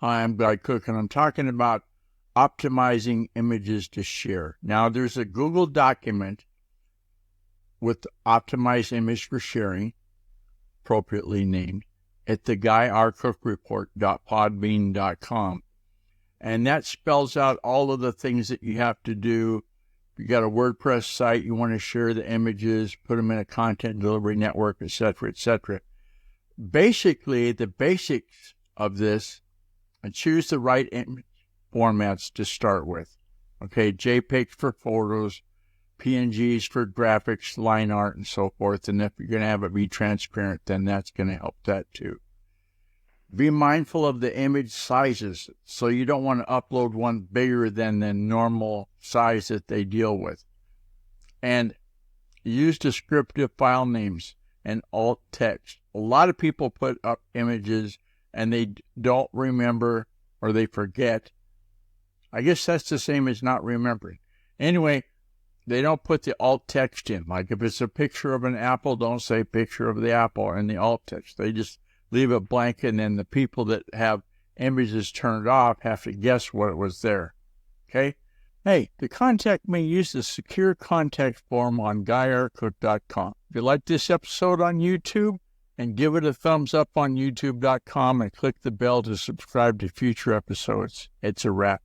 Hi, I'm Guy Cook, and I'm talking about optimizing images to share. Now, there's a Google document with optimized image for sharing, appropriately named, at theguyrcookreport.podbean.com. And that spells out all of the things that you have to do. If you got a WordPress site, you want to share the images, put them in a content delivery network, etc., etc. Basically, the basics of this, and choose the right image formats to start with. Okay, JPEGs for photos, PNGs for graphics, line art, and so forth. And if you're going to have it be transparent, then that's going to help that too. Be mindful of the image sizes. So you don't want to upload one bigger than the normal size that they deal with. And use descriptive file names and alt text. A lot of people put up images and they don't remember or they forget. I guess that's the same as not remembering. Anyway, they don't put the alt text in. Like if it's a picture of an apple, don't say picture of the apple in the alt text. They just leave it blank, and then the people that have images turned off have to guess what was there. Okay? Hey, to contact me, use the secure contact form on guyrcook.com. If you like this episode on YouTube, and give it a thumbs up on youtube.com and click the bell to subscribe to future episodes. It's a wrap.